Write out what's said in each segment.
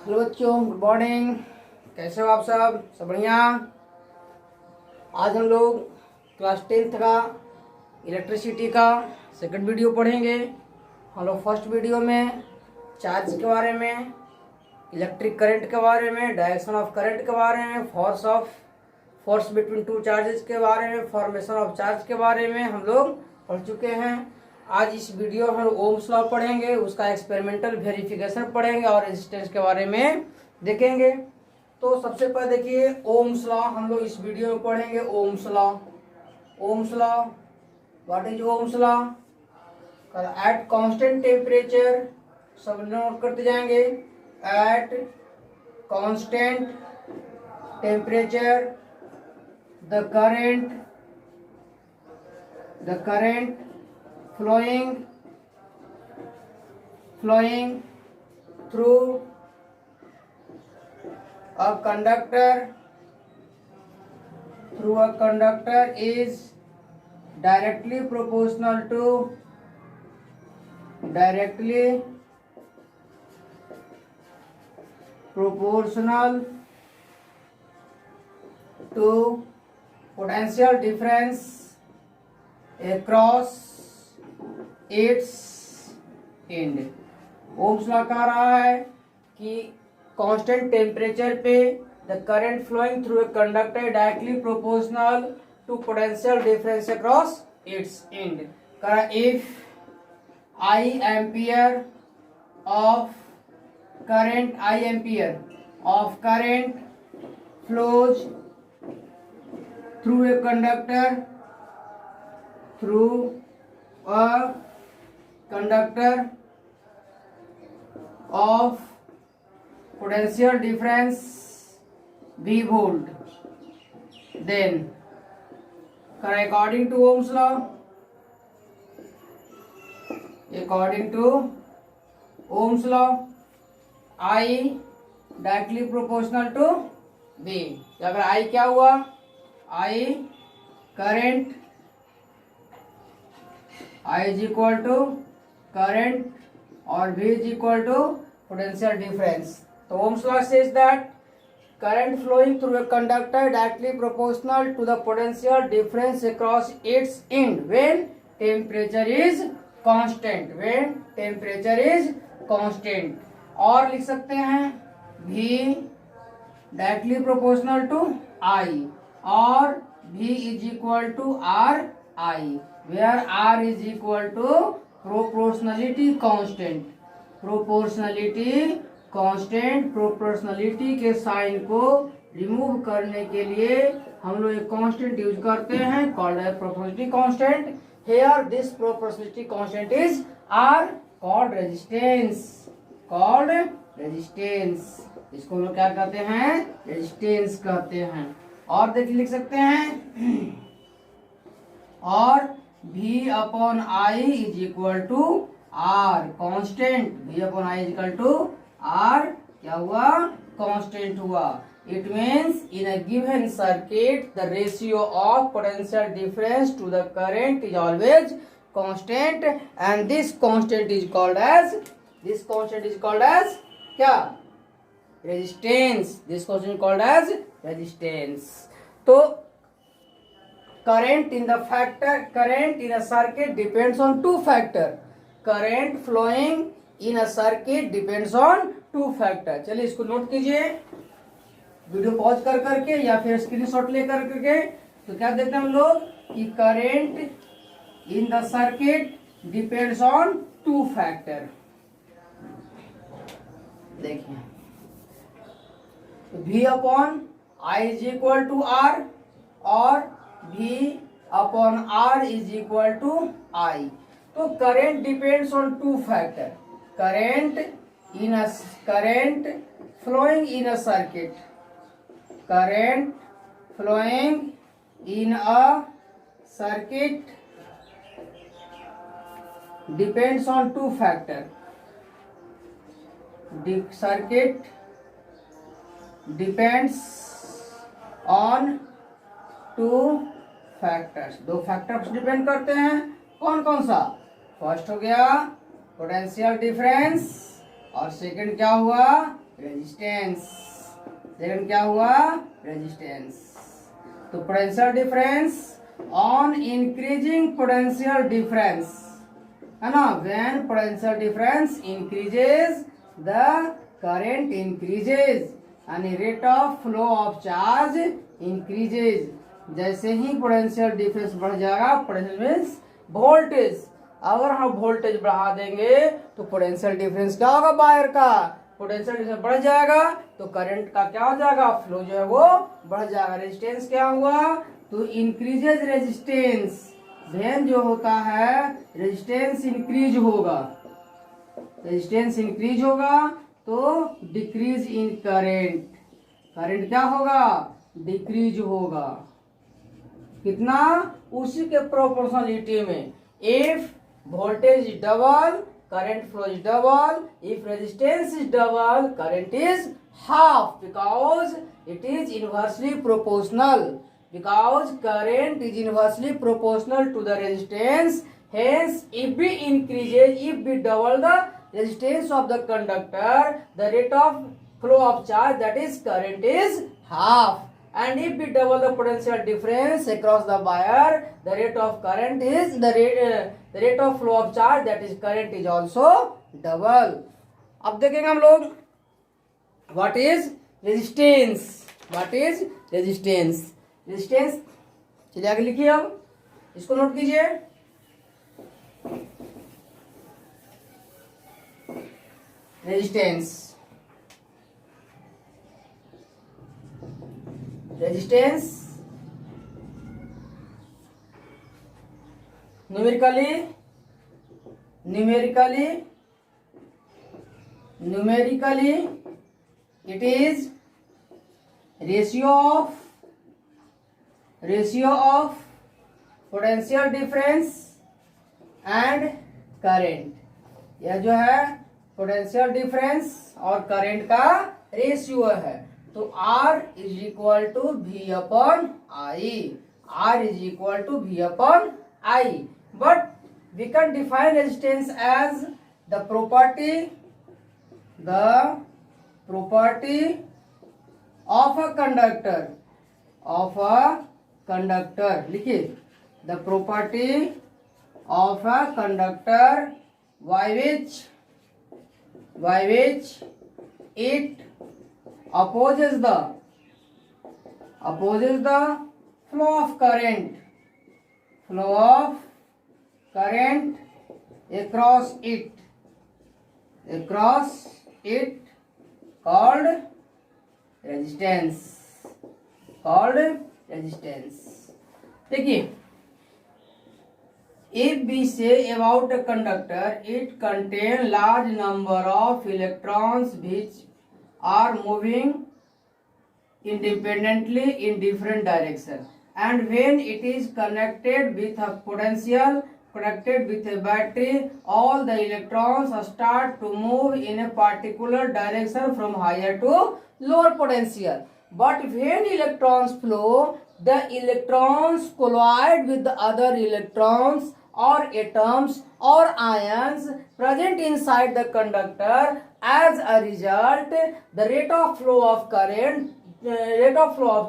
Hello बच्चों, good morning. कैसे हो आप सब बढ़िया। आज हम लोग क्लास 10th का इलेक्ट्रिसिटी का सेकंड वीडियो पढ़ेंगे। हम लोग फर्स्ट वीडियो में चार्ज के बारे में, इलेक्ट्रिक करंट के बारे में, डायरेक्शन ऑफ करंट के बारे में, फोर्स बिटवीन टू चार्जेस के बारे में, फॉर्मेशन ऑफ चार्ज के बारे में हम लोग पढ़ चुके हैं। आज इस वीडियो में हम ओम्स लॉ पढ़ेंगे, उसका एक्सपेरिमेंटल वेरिफिकेशन पढ़ेंगे और रेजिस्टेंस के बारे में देखेंगे। तो सबसे पहले देखिए ओम्स लॉ हम लोग इस वीडियो में पढ़ेंगे। Ohm's law, what is Ohm's law? At constant temperature, सब नोट करते जाएंगे। At constant temperature the current flowing through a conductor is directly proportional to potential difference across its end। Ohm's law कह रहा है कि constant temperature पे the current flowing through a conductor directly proportional to potential difference across its end. कह if I ampere of current flows through a conductor of potential difference V volt, then according to Ohm's law, I directly proportional to V। अगर I क्या हुआ? I current, I is equal to current और V is equal to potential difference। तो Ohm's law says that current flowing through a conductor directly proportional to the potential difference across its end when temperature is constant। और लिख सकते हैं V directly proportional to I और V is equal to RI, where R is equal to proportionality के sign को remove करने के लिए हम लोग एक कांस्टेंट यूज करते हैं कॉल्ड है proportionality constant. Here this proportionality constant is are called resistance. इसको हम लोग क्या कहते हैं? रेजिस्टेंस कहते हैं। और देखिए लिख सकते हैं और V upon I is equal to R constant. V upon I is equal to R क्या हुआ? कांस्टेंट हुआ। It means in a given circuit the ratio of potential difference to the current is always constant and this constant is called as क्या? Resistance. This constant is called as resistance. तो current in a circuit depends on two factors। current flowing in a circuit depends on two factors। चलिए इसको note कीजिए video pause कर करके या फिर screenshot ले कर करके। तो क्या देते हैं हम लोग कि current in the circuit depends on two factor। देखिए V upon I is equal to R और V upon R is equal to I। तो current depends on two factor. Current flowing in a circuit depends on two factor. Circuit depends on two factors. दो factors depend करते हैं। कौन कौन सा? First हो गया पोटेंशियल डिफरेंस और सेकंड क्या हुआ? रेजिस्टेंस। सेकंड क्या हुआ? रेजिस्टेंस। तो potential difference on increasing potential difference है ना, when potential difference increases the current increases and rate of flow of charge increases. जैसे ही पोटेंशियल डिफरेंस बढ़ जाएगा, पोटेंशियल मीन्स वोल्टेज, अगर हम वोल्टेज बढ़ा देंगे तो पोटेंशियल डिफरेंस क्या होगा? वायर का पोटेंशियल डिफरेंस बढ़ जाएगा तो करंट का क्या हो जाएगा? फ्लो जो है वो बढ़ जाएगा। रेजिस्टेंस क्या हुआ? तो इंक्रीजेज रेजिस्टेंस, वेन जो होता है रेजिस्टेंस इंक्रीज होगा, रेजिस्टेंस इंक्रीज होगा तो डिक्रीज इन करंट, करंट क्या होगा? डिक्रीज होगा। कितना? उसी के प्रोपोर्शनलिटी में। If voltage is double, current flow is double. If resistance is double, current is half, because it is inversely proportional, because current is inversely proportional to the resistance. Hence if we increases, if we double the resistance of the conductor, the rate of flow of charge, that is current, is half. And if we double the potential difference across the wire, the rate of current is the rate of flow of charge, that is current, is also double. अब देखेंगे हम लोग what is resistance, what is resistance, resistance। चलिए आगे लिखिए, अब इसको note कीजिए। Resistance, resistance numerically it is ratio of potential difference and current। यह जो है पोटेंशियल डिफरेंस और करंट का रेशियो है। तो R is equal to V upon I, R is equal to V upon I, but we can define resistance as the property of a conductor, लिखिए, the property of a conductor by which it opposes the flow of current across it called resistance। देखिए, if we say about a conductor, it contains large number of electrons which are moving independently in different directions, and when it is connected with a battery, all the electrons start to move in a particular direction from higher to lower potential. But when electrons flow, the electrons collide with the other electrons or atoms or ions present inside the conductor. As a result, the rate of flow of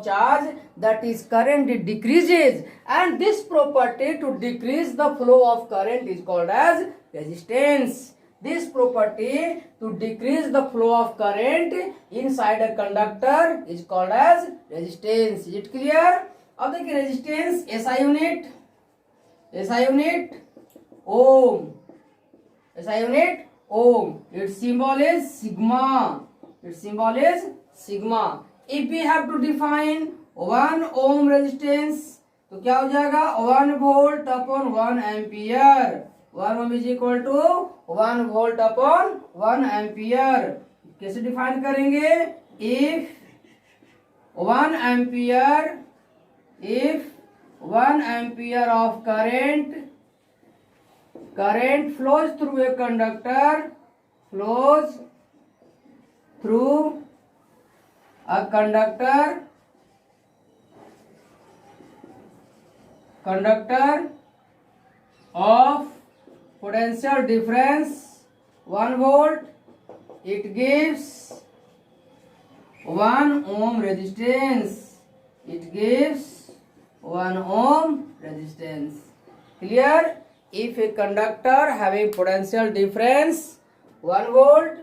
charge, that is current, it decreases, and this property to decrease the flow of current is called as resistance. This property to decrease the flow of current inside a conductor is called as resistance. Is it clear? अब देखिए, resistance SI unit Om, its symbol is sigma। If we have to define 1 ohm resistance, तो क्या हो जाएगा? 1 volt upon 1 ampere। 1 ohm is equal to 1 volt upon 1 ampere। कैसे define करेंगे? If 1 ampere of current flows through a conductor, conductor of potential difference 1 volt, it gives 1 ohm resistance. It gives 1 ohm resistance. Clear? If a conductor having potential difference 1 volt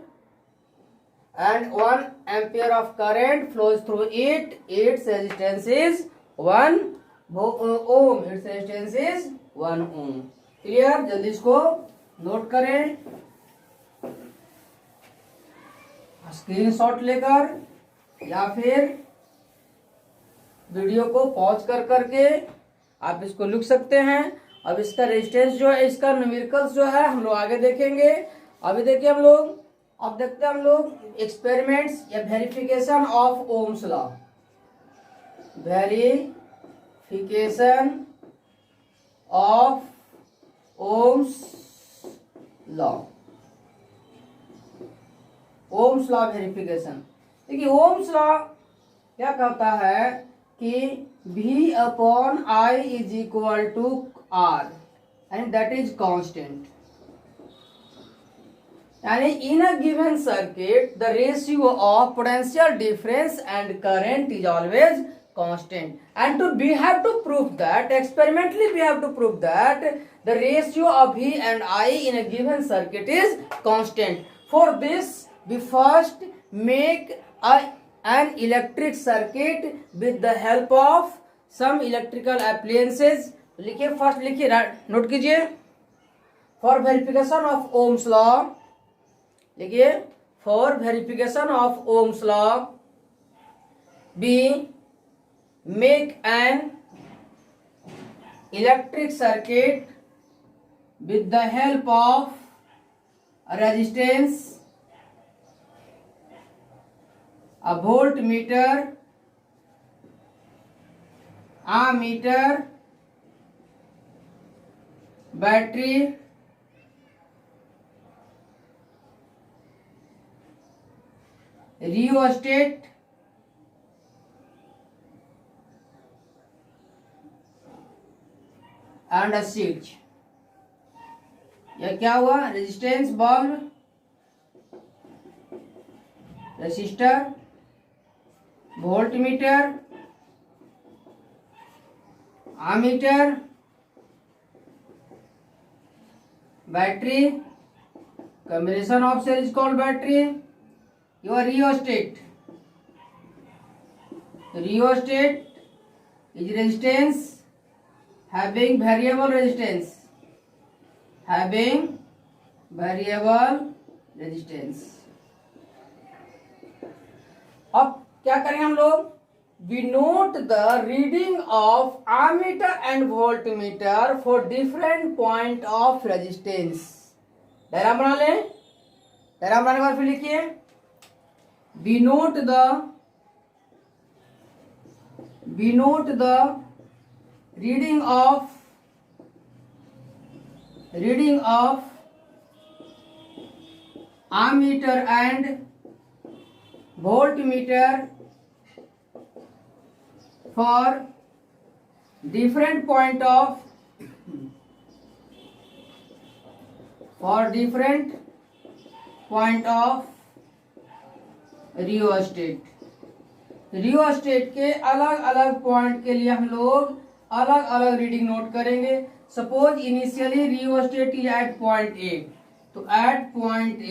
and 1 ampere of current flows through it, its resistance is 1 ohm. Its resistance is 1 ohm. Clear? जल्दी इसको note करें screenshot लेकर या फिर video को pause कर करके आप इसको लिख सकते हैं। अब इसका रेजिस्टेंस जो है, इसका न्यूमेरिकल्स जो है हम लोग आगे देखेंगे। अभी देखिए हम लोग, अब देखते हैं हम लोग एक्सपेरिमेंट्स या verification of Ohm's law. Verification of Ohm's law. Ohm's law verification. देखिए ओम्स लॉ क्या कहता है कि V upon I is equal to R and that is constant. यानी in a given circuit the ratio of potential difference and current is always constant, and we have to prove that experimentally we have to prove that the ratio of V and I in a given circuit is constant. For this we first make an electric circuit with the help of some electrical appliances. लिखिए, first लिखिए, note कीजिए। For verification of Ohm's law लिखिए, for verification of Ohm's law we make an electric circuit with the help of resistance, a voltmeter, ammeter, battery, rheostat, and a switch। यह क्या हुआ? Resistance bulb, resistor, voltmeter, ammeter, battery, combination of cell is called battery, your rheostat. Rheostat is resistance having variable resistance, having variable resistance। अब क्या करेंगे हम लोग? We note the reading of ammeter and voltmeter for different point of resistance। Diagram बना लें। Diagram बनाने के बाद फिर लिखिए, we note the reading of ammeter and voltmeter for different point of rheostat. Rheostat के अलग अलग पॉइंट के लिए हम लोग अलग अलग रीडिंग नोट करेंगे। Suppose initially rheostat is at point A, तो एट पॉइंट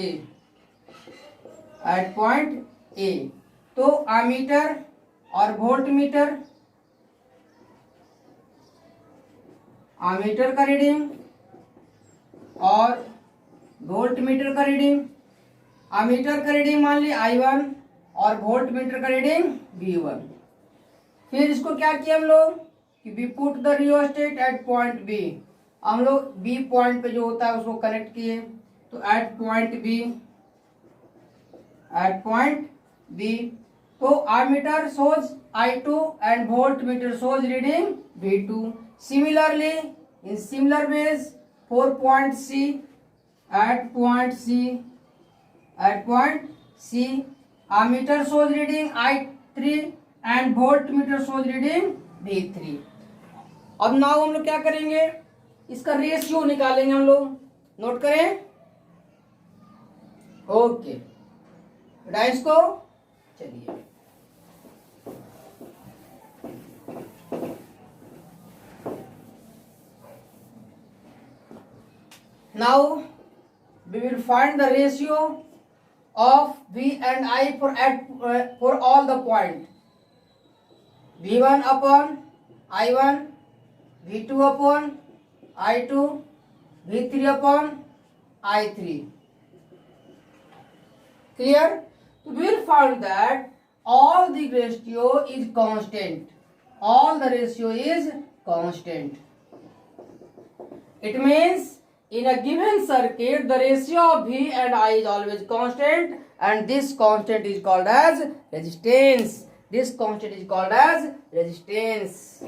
ए तो आमीटर और वोल्टमीटर, आमीटर का रीडिंग और वोल्टमीटर का रीडिंग। आमीटर का रीडिंग मान ली I1 और वोल्टमीटर का रीडिंग V1। फिर इसको क्या किया हम लोग कि we put the rheostat at point B. हम लोग बी पॉइंट पे जो होता है उसको कनेक्ट किए, तो एट पॉइंट बी तो ammeter shows I2 and voltmeter shows reading V2। Similarly in similar ways 4 point C, at point C ammeter shows reading I3 and voltmeter shows reading V3। अब now हम लोग क्या करेंगे? इसका ratio निकालेंगे हम लोग। नोट करें। ओके, डाइस को चलिए Now we will find the ratio of V and I for all the point. V1 upon I1, V2 upon I2, V3 upon I3. Clear? So we will find that all the ratio is constant. All the ratio is constant. It means in a given circuit the ratio of V and I is always constant, and this constant is called as resistance. This constant is called as resistance.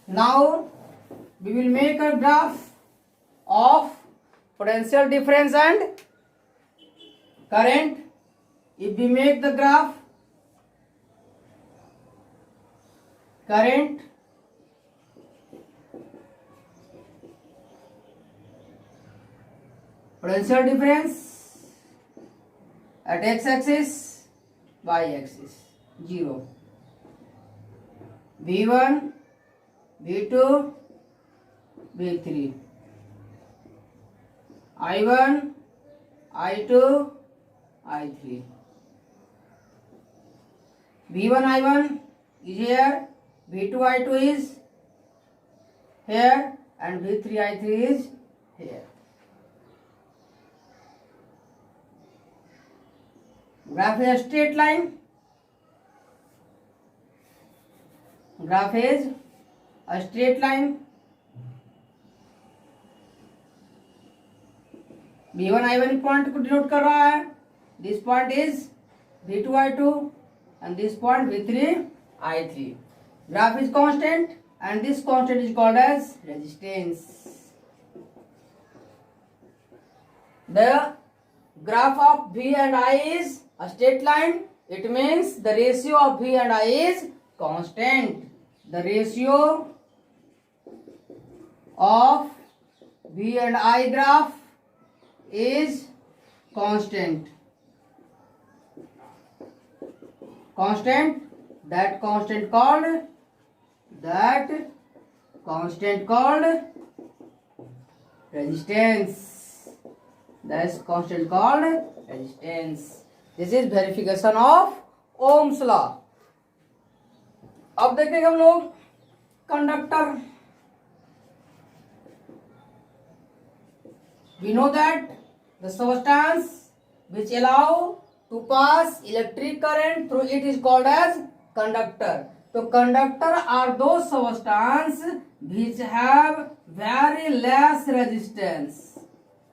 Now we will make a graph of potential difference and current. If we make the graph, current, potential difference at x-axis, y-axis, 0. V1, V2, V3, I1, I2, I3. V1, I1 is here, V2, I2 is here, and V3, I3 is here. Graph is a straight line. Graph is a straight line. V1 I1 point को denote कर रहा है. This point is V2 I2 and this point V3 I3. Graph is constant and this constant is called as resistance. The graph of V and I is a straight line. It means the ratio of V and I is constant. The ratio of V and I graph is constant. Constant. That constant called resistance. That's constant called resistance. This is verification of Ohm's law. अब देखेंगे हम लोग conductor. We know that the substance which allow to pass electric current through it is called as conductor. So conductor are those substance which have very less resistance.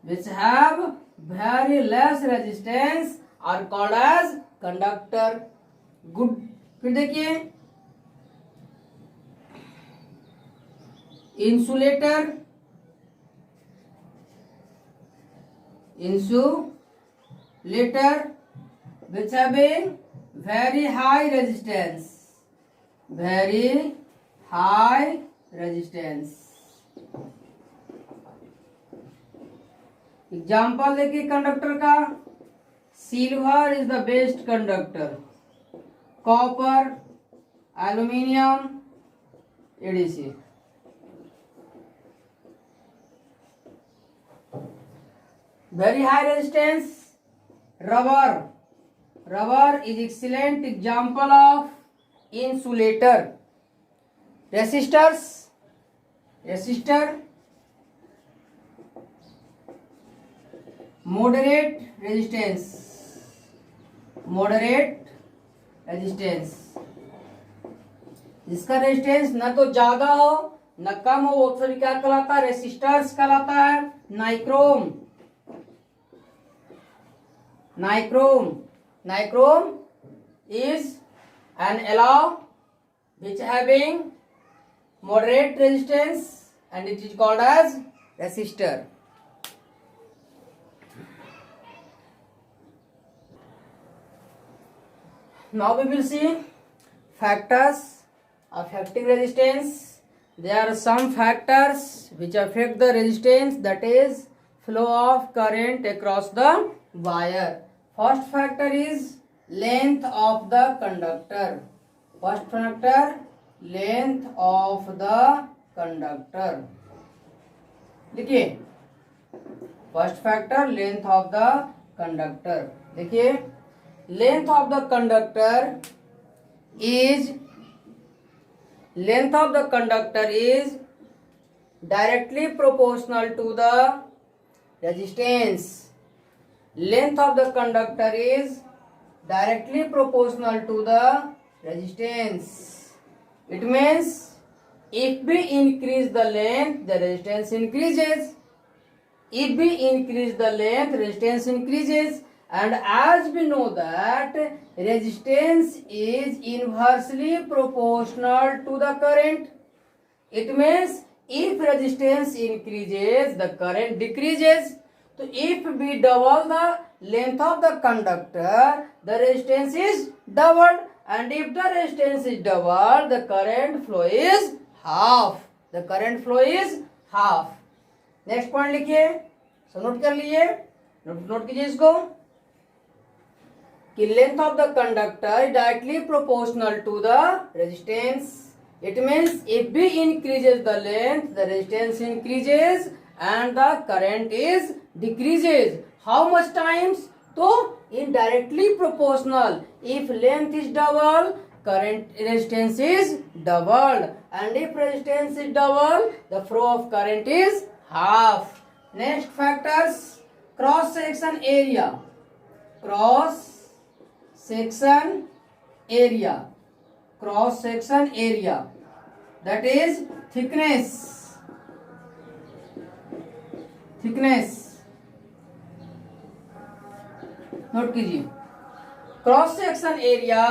Which have very less resistance are called as conductor. Good. फिर देखिए insulator which having very high resistance. Example देखिए conductor का. Silver is the best conductor. Copper, aluminium, ADC. Very high resistance, rubber is excellent example of insulator. Resistor moderate resistance. जिसका resistance न तो ज्यादा हो न कम हो, वो फिर क्या कहलाता है? रेसिस्टर्स कहलाता है. Nichrome is an alloy which having moderate resistance and it is called as resistor. Now we will see factors affecting resistance. There are some factors which affect the resistance, that is flow of current across the wire. First factor is length of the conductor. First factor, length of the conductor. देखिए first factor length of the conductor. देखिए length of the conductor is directly proportional to the resistance. Length of the conductor is directly proportional to the resistance. It means if we increase the length, the resistance increases. If we increase the length, resistance increases. And as we know that resistance is inversely proportional to the current. It means if resistance increases, the current decreases. So if we double the length of the conductor, the resistance is doubled. And if the resistance is doubled, the current flow is half. The current flow is half. Next point लिखिए, so note कर लीजिए, note कीजिए इसको कि length of the conductor is directly proportional to the resistance. It means if we increases the length, the resistance increases and the current is decreases. How much times? तो indirectly proportional. If length is double, current resistance is doubled, and if resistance is doubled, the flow of current is half. Next factors, cross section area. Cross section area. Cross section area, that is thickness. Thickness note कीजिए. Cross section area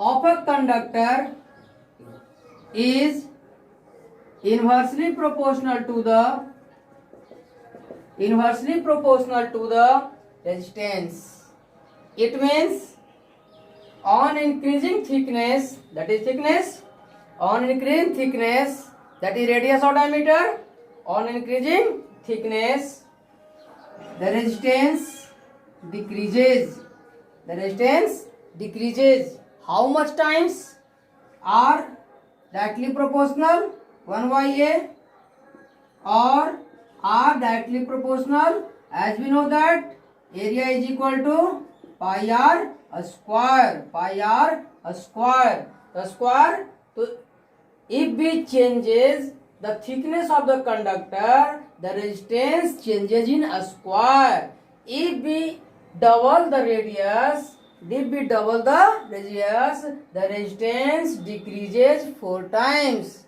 of a conductor is inversely proportional to the resistance. It means on increasing thickness, that is thickness, on increasing thickness, that is radius or diameter, on increasing thickness, the resistance decreases. The resistance decreases. How much times? R directly proportional 1 by A, or R directly proportional, as we know that area is equal to pi r a square. Pi r a square. The square. So if we changes the thickness of the conductor, the resistance changes in a square. If we double the radius, if we double the radius, the resistance decreases 4 times.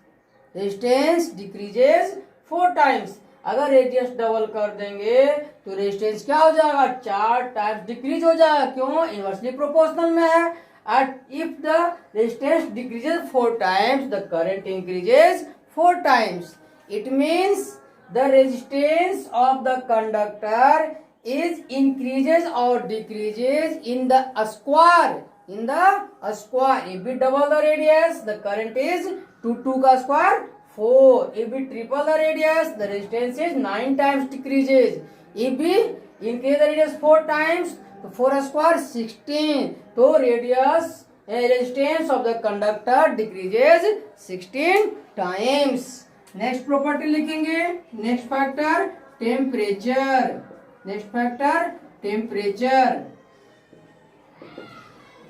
Resistance decreases 4 times. अगर radius double कर देंगे तो resistance क्या हो जाएगा? 4 times decrease हो जाएगा. क्यों? इनवर्सली प्रोपोर्शनल में है. And if the resistance decreases 4 times, the current increases 4 times. It means the resistance of the conductor is increases or decreases in the square. In the square. If we double the radius, the current is 2 का square 4. If we triple the radius, the resistance is 9 times decreases. If we increase the radius 4 times, तो 4 square 16. तो radius resistance of the conductor decreases 16 times. Next property लिखेंगे. Next factor temperature. Next factor temperature.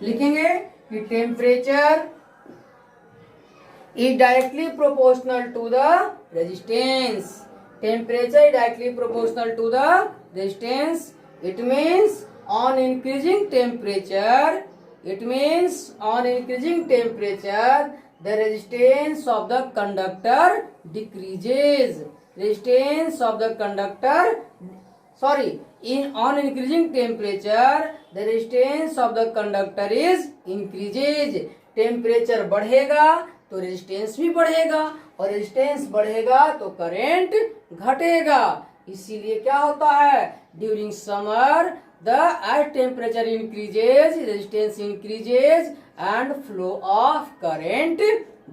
लिखेंगे कि temperature is directly proportional to the resistance. Temperature is directly proportional to the resistance. It means on increasing temperature, the resistance of the conductor decreases. Resistance of the conductor on increasing temperature, the resistance of the conductor is increases. Temperature बढ़ेगा तो resistance भी बढ़ेगा, और resistance बढ़ेगा तो current घटेगा. इसीलिए क्या होता है? During summer the as temperature increases, resistance increases and flow of current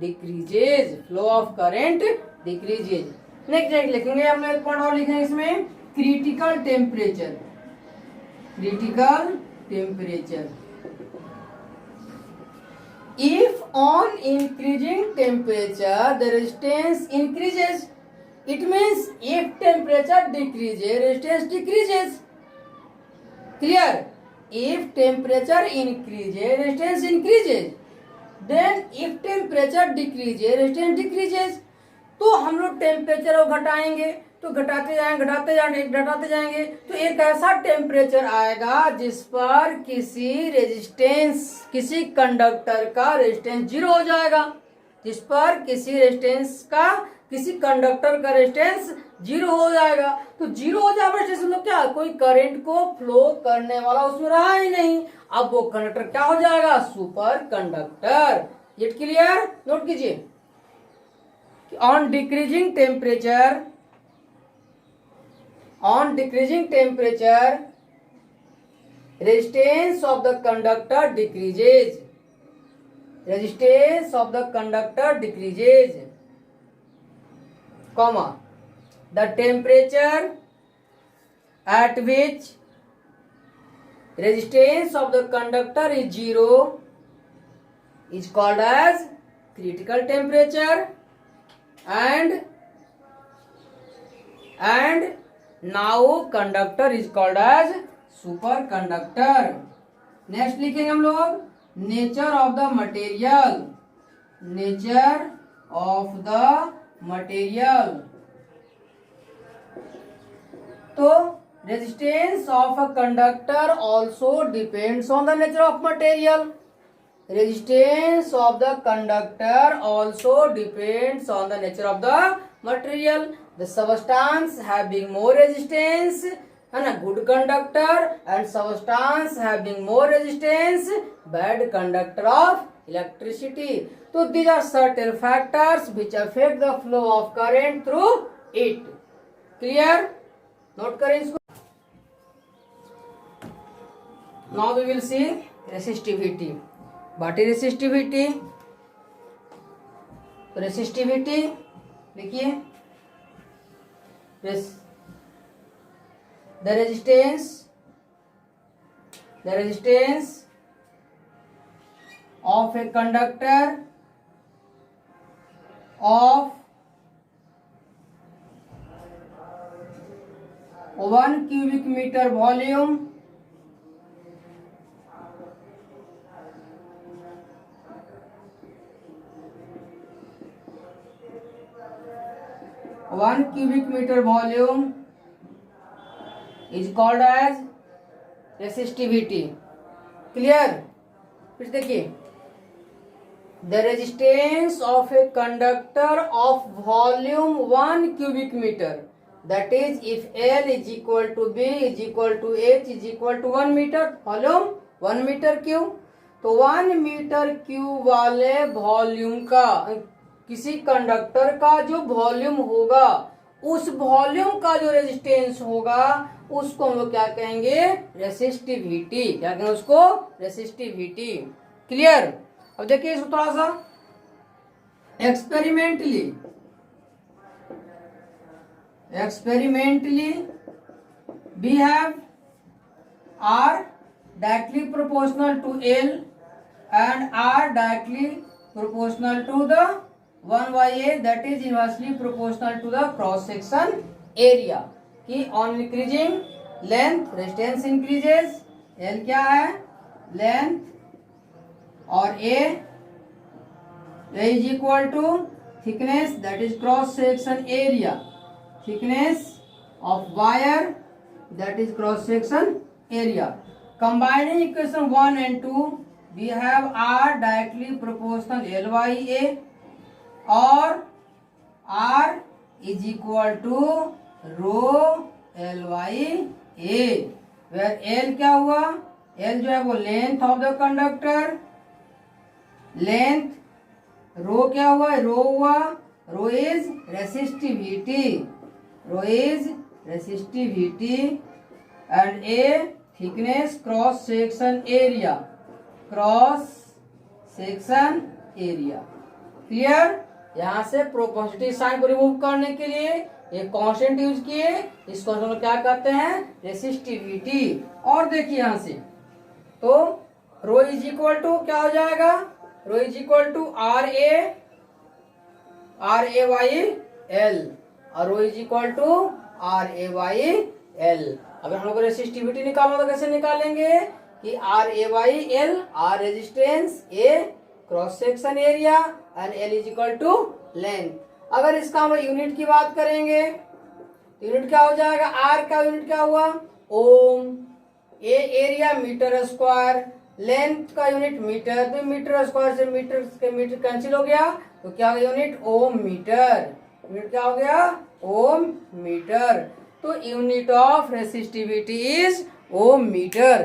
decreases. Next लिखेंगे, हम एक पॉइंट और लिखेंगे इसमें, critical temperature. If on increasing temperature the resistance increases, It means if temperature decreases, resistance decreases. Clear? If temperature increases, resistance increases. Then if temperature decreases, resistance decreases. तो हम लोग temperature को घटाएंगे, तो घटाते जाएंगे तो एक ऐसा टेम्परेचर आएगा जिस पर किसी कंडक्टर का रेजिस्टेंस जीरो हो जाएगा, जिस पर किसी कंडक्टर का रेजिस्टेंस जीरो हो जाएगा। तो जीरो हो जाएगा मतलब क्या, कोई करंट को फ्लो करने वाला उसमें रहा ही नहीं। अब वो कंडक्टर क्या हो जाएगा, super conductor. It clear? Note कीजिए, on decreasing temperature resistance of the conductor decreases, comma, the temperature at which resistance of the conductor is zero is called as critical temperature, and now conductor is called as superconductor. Next लिखेंगे हम लोग nature of the material. तो resistance of a conductor also depends on the nature of material. Resistance of the conductor also depends on the nature of the material. The substance having more resistance and a good conductor, and substance having more resistance bad conductor of electricity. So these are certain factors which affect the flow of current through it. Clear? Note करें इसको. Now we will see resistivity. What is resistivity? तो resistivity देखिए, the resistance of a conductor of 1 cubic meter volume is called as resistivity. Clear? फिर देखिए, the resistance of a conductor of volume 1 cubic meter, that is if L is equal to B is equal to H is equal to 1 meter, volume 1 meter cube. तो 1 metre cube वाले volume का, किसी conductor का जो volume होगा, उस volume का जो रेजिस्टेंस होगा उसको हम लोग क्या कहेंगे, रेसिस्टिविटी। क्या कहेंगे उसको, रेसिस्टिविटी। क्लियर? अब देखिए इसको थोड़ा सा experimentally we have R directly proportional to L and R directly proportional to the 1/A, that is inversely proportional to the cross section area। कि on increasing length resistance increases, L क्या है, length, और A is equal to thickness, that is cross section area, thickness of wire, that is cross section area। Combining equation 1 and 2, we have R directly proportional L/A, और R is equal to rho L/A, where L क्या हुआ, L जो है वो length of the conductor, length, rho क्या हुआ, rho हुआ, rho is resistivity, and A thickness cross section area. Clear? यहाँ से प्रोपोर्शनलिटी साइन को रिमूव करने के लिए एक कांस्टेंट यूज किए, इस कांस्टेंट को क्या कहते हैं, रेसिस्टिविटी। और देखिए यहाँ से तो रो इज इक्वल टू क्या हो जाएगा, रो इज इक्वल टू RA/L, और रो इज इक्वल टू RA/L। अगर हम लोग रेसिस्टिविटी निकालना तो कैसे निकालेंगे कि RA/L, R resistance, A cross section area and L is equal to length. अगर इसका हम यूनिट की बात करेंगे यूनिट क्या हो जाएगा, R का यूनिट क्या हुआ ohm, A area meter square, length का यूनिट मीटर, तो मीटर स्क्वायर से मीटर कैंसिल हो गया तो क्या हो गया यूनिट ओम मीटर। यूनिट क्या हो गया ओम मीटर। तो unit of resistivity is ohm meter.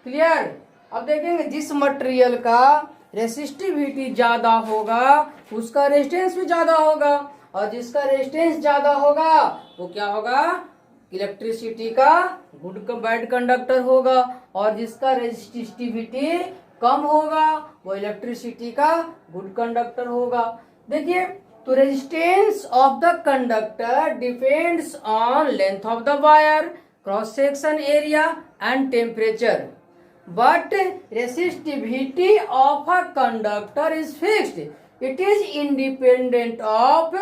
Clear. अब देखेंगे जिस मटेरियल का रेसिस्टिविटी ज्यादा होगा उसका रेजिस्टेंस भी ज्यादा होगा, और जिसका रेजिस्टेंस ज्यादा होगा वो क्या होगा इलेक्ट्रिसिटी का गुड बैड कंडक्टर होगा, और जिसका रेजिस्टिविटी कम होगा वो इलेक्ट्रिसिटी का गुड कंडक्टर होगा। देखिए तो resistance of the conductor depends on length of the wire, cross section area and temperature, but resistivity of a conductor is fixed. It is independent of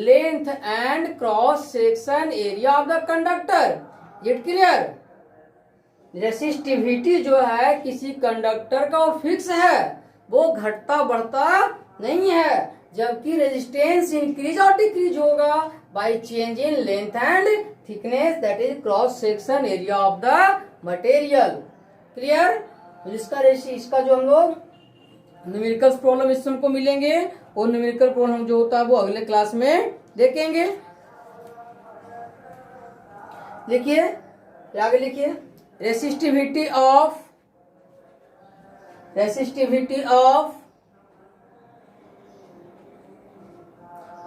length and cross section area of the conductor. Is it clear? Resistivity जो है किसी conductor का वो fix है, वो घटता बढ़ता नहीं है, जबकि रेजिस्टेंस इंक्रीज और डिक्रीज होगा by change in length and thickness, that is cross section area of the material. Clear. तो इसका जो हम लोग न्यूमेरिकल प्रॉब्लम इससे हमको मिलेंगे, और न्यूमेरिकल प्रॉब्लम जो होता है वो अगले क्लास में देखेंगे। लिखिए आगे लिखिए resistivity of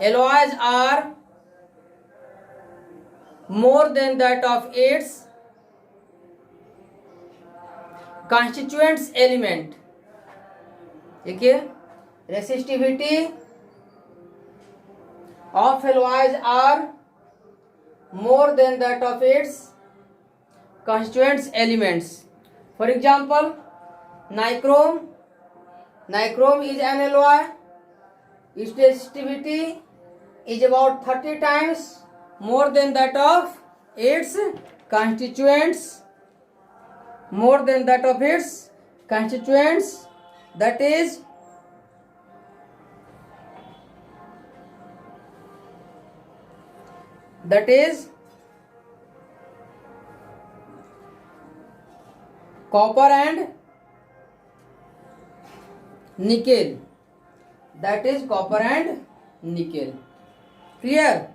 alloys are more than that of its constituents element। देखिए resistivity of alloys are more than that of its constituents elements। For example, nichrome is an alloy, its resistivity is about 30 times more than that of its constituents, that is copper and nickel, Clear।